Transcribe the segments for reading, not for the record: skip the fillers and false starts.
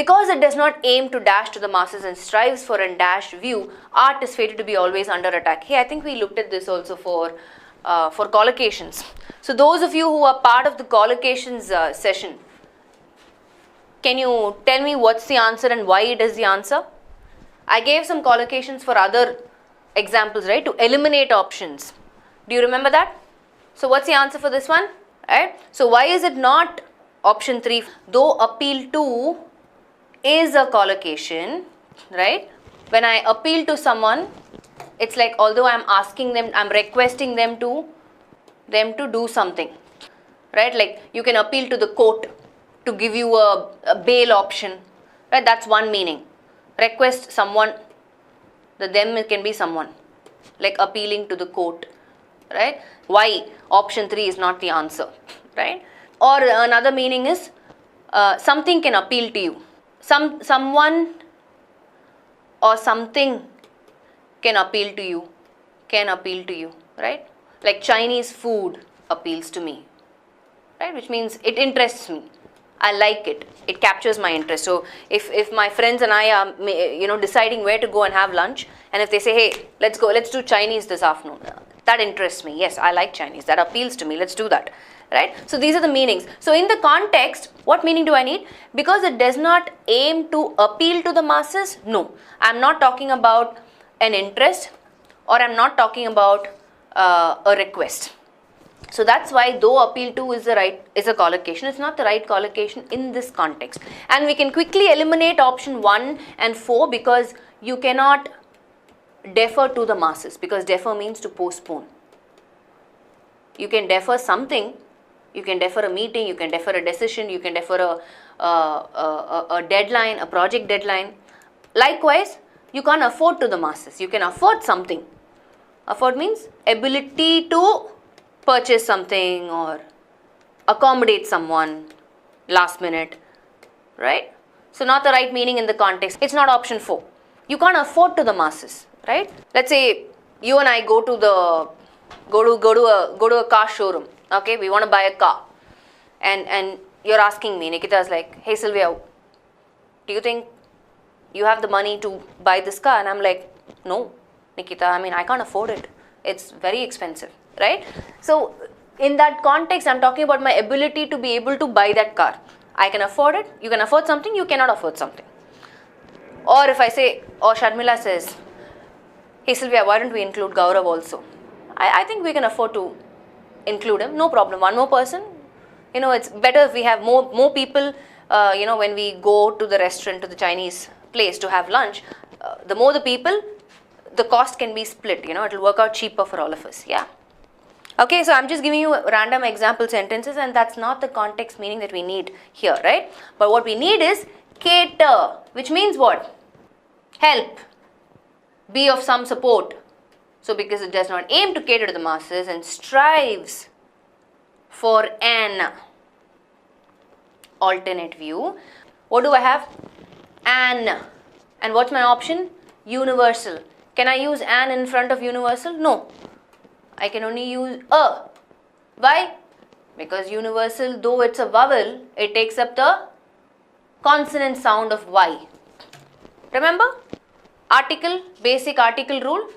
Because it does not aim to dash to the masses and strives for a dash view, art is fated to be always under attack. Hey, I think we looked at this also for collocations. So those of you who are part of the collocations session, can you tell me what's the answer and why it is the answer? I gave some collocations for other examples, right, to eliminate options. Do you remember that? So what's the answer for this one? Right? So why is it not option 3? Though appeal to is a collocation, right? When I appeal to someone, it's like although I'm asking them, I'm requesting them to do something, right? Like you can appeal to the court to give you a bail option, right? That's one meaning. Request someone, the them it can be someone, like appealing to the court, right? Why option 3 is not the answer, right? Or another meaning is something can appeal to you. Someone or something can appeal to you, right? Like Chinese food appeals to me, right? Which means it interests me. I like it. It captures my interest. So if my friends and I are, deciding where to go and have lunch, and if they say, hey, let's do Chinese this afternoon, that interests me. Yes, I like Chinese. That appeals to me. Let's do that, right? So these are the meanings. So in the context, what meaning do I need? Because it does not aim to appeal to the masses. No, I'm not talking about an interest, or I'm not talking about a request. So that's why though appeal to is a collocation, it's not the right collocation in this context. And we can quickly eliminate option 1 and 4 because you cannot defer to the masses, because defer means to postpone. You can defer something, you can defer a meeting, you can defer a decision, you can defer a deadline, a project deadline. Likewise, you can't afford to the masses. You can afford something. Afford means ability to purchase something or accommodate someone last minute, right? So not the right meaning in the context. It's not option 4. You can't afford to the masses, right? Let's say you and I go to a car showroom. Okay, we want to buy a car, and you're asking me, Nikita's like, hey Sylvia, do you think you have the money to buy this car? And I'm like, no, Nikita, I can't afford it. It's very expensive, right? So in that context, I'm talking about my ability to be able to buy that car. I can afford it. You can afford something. You cannot afford something. Or if I say, or Sharmila says, hey Sylvia, why don't we include Gaurav also? I think we can afford to include him. No problem. One more person. It's better if we have more people, when we go to the restaurant, to the Chinese place to have lunch. The more the people, the cost can be split. It will work out cheaper for all of us. Yeah. Okay, so I'm just giving you random example sentences, and that's not the context meaning that we need here, right? But what we need is cater, which means what? Help, be of some support. So because it does not aim to cater to the masses and strives for an alternate view, what do I have? An. And what's my option? Universal. Can I use an in front of universal? No. I can only use a. Why? Because universal, though it's a vowel, it takes up the consonant sound of Y. Remember? Article, basic article rule.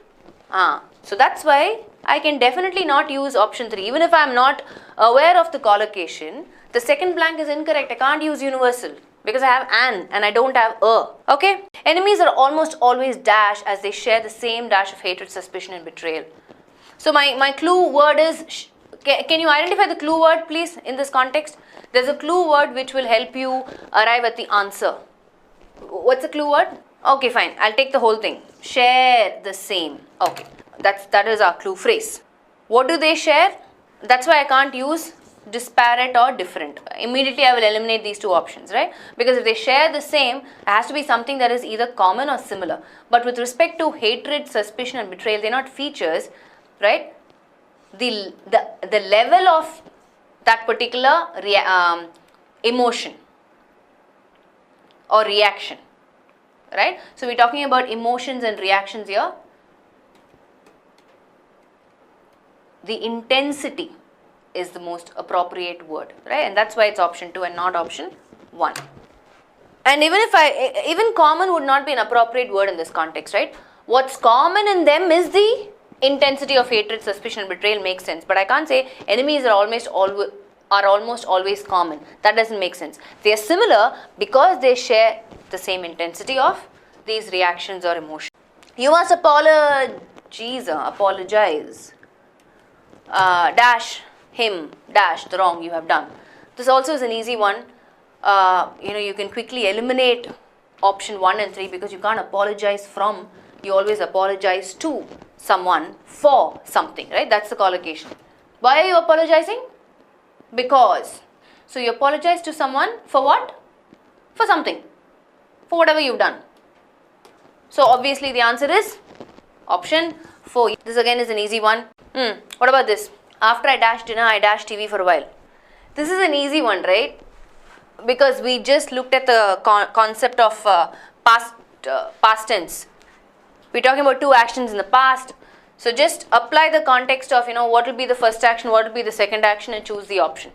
So that's why I can definitely not use option 3. Even if I am not aware of the collocation, the second blank is incorrect. I can't use universal because I have an and I don't have a. Okay? Enemies are almost always dash as they share the same dash of hatred, suspicion and betrayal. So my clue word is, can you identify the clue word please in this context? There's a clue word which will help you arrive at the answer. What's the clue word? Okay, fine. I'll take the whole thing. Share the same. Okay, that is our clue phrase. What do they share? That's why I can't use disparate or different. Immediately I will eliminate these two options, right? Because if they share the same, it has to be something that is either common or similar. But with respect to hatred, suspicion and betrayal, they're not features, right? The level of that particular emotion or reaction, right? So we're talking about emotions and reactions here. The intensity is the most appropriate word, right? And that's why it's option 2 and not option 1. And even common would not be an appropriate word in this context, right? What's common in them is the intensity of hatred, suspicion, and betrayal makes sense. But I can't say enemies are almost always common. That doesn't make sense. They are similar because they share the same intensity of these reactions or emotions. You must apologize. Dash him, dash the wrong you have done. This also is an easy one. You can quickly eliminate option 1 and 3 because you can't apologize from. You always apologize to someone for something, right? That's the collocation. Why are you apologizing? Because. So you apologize to someone for what? For something. For whatever you've done. So obviously the answer is option 4. This again is an easy one. What about this? After I dash dinner, I dash TV for a while. This is an easy one, right? Because we just looked at the concept of past tense. We're talking about 2 actions in the past. So just apply the context of, what will be the first action, what will be the second action, and choose the option.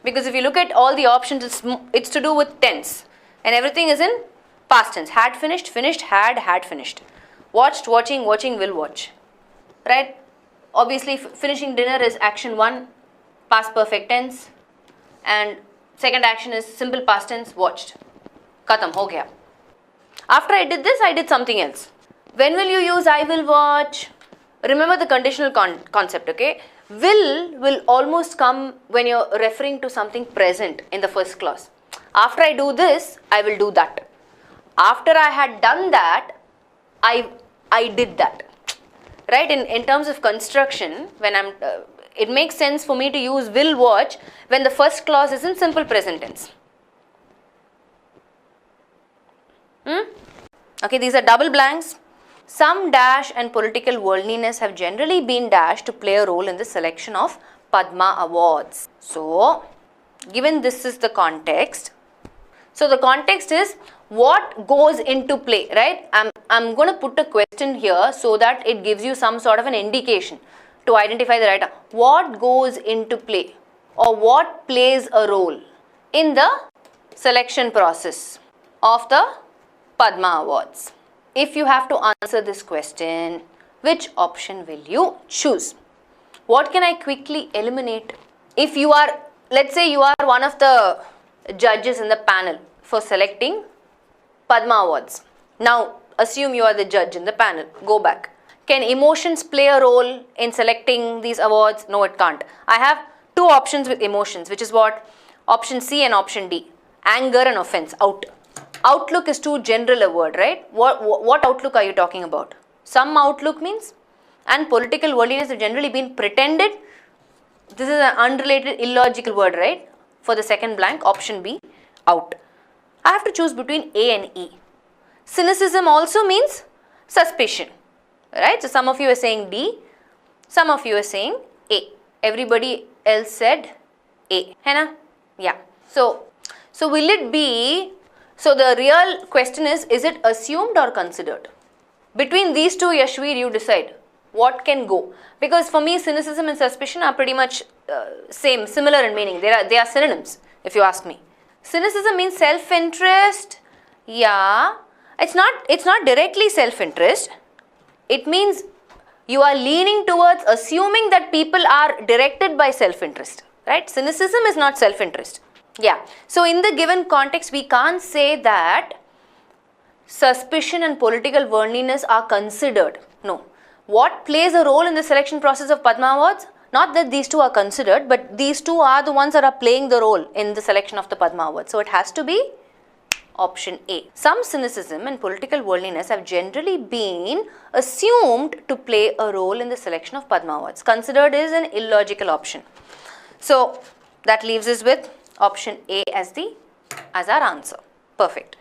Because if you look at all the options, it's to do with tense. And everything is in past tense. Had finished, finished, had finished. Watched, watching, watching, will watch. Right? Obviously, finishing dinner is action 1, past perfect tense. And second action is simple past tense, watched. Khatam, ho gaya. After I did this, I did something else. When will you use I will watch? Remember the conditional concept, okay? Will almost come when you're referring to something present in the first clause. After I do this, I will do that. After I had done that, I did that. Right? In terms of construction, when it makes sense for me to use will watch when the first clause is in simple present tense. Okay, these are double blanks. Some dash and political worldliness have generally been dashed to play a role in the selection of Padma Awards. So, given this is the context, so the context is what goes into play, right? I'm going to put a question here so that it gives you some sort of an indication to identify the right answer. What goes into play or what plays a role in the selection process of the Padma Awards? If you have to answer this question, which option will you choose? What can I quickly eliminate? If you are, let's say you are one of the judges in the panel for selecting Padma Awards. Now, assume you are the judge in the panel. Go back. Can emotions play a role in selecting these awards? No, it can't. I have 2 options with emotions, which is what? Option C and option D. Anger and offense, out. Outlook is too general a word, right? What outlook are you talking about? Some outlook means, and political worldliness have generally been pretended. This is an unrelated, illogical word, right? For the second blank, option B, out. I have to choose between A and E. Cynicism also means suspicion, right? So some of you are saying D, some of you are saying A. Everybody else said A. Hai na? Yeah. So will it be? So the real question is it assumed or considered? Between these two, Yashveer, you decide what can go. Because for me, cynicism and suspicion are pretty much similar in meaning. They are synonyms, if you ask me. Cynicism means self-interest. Yeah, it's not directly self-interest. It means you are leaning towards assuming that people are directed by self-interest, right? Cynicism is not self-interest. Yeah, so in the given context, we can't say that suspicion and political worldliness are considered. No. What plays a role in the selection process of Padma Awards? Not that these two are considered, but these two are the ones that are playing the role in the selection of the Padma Awards. So it has to be option A. Some cynicism and political worldliness have generally been assumed to play a role in the selection of Padma Awards. Considered is an illogical option. So that leaves us with option A as our answer. Perfect.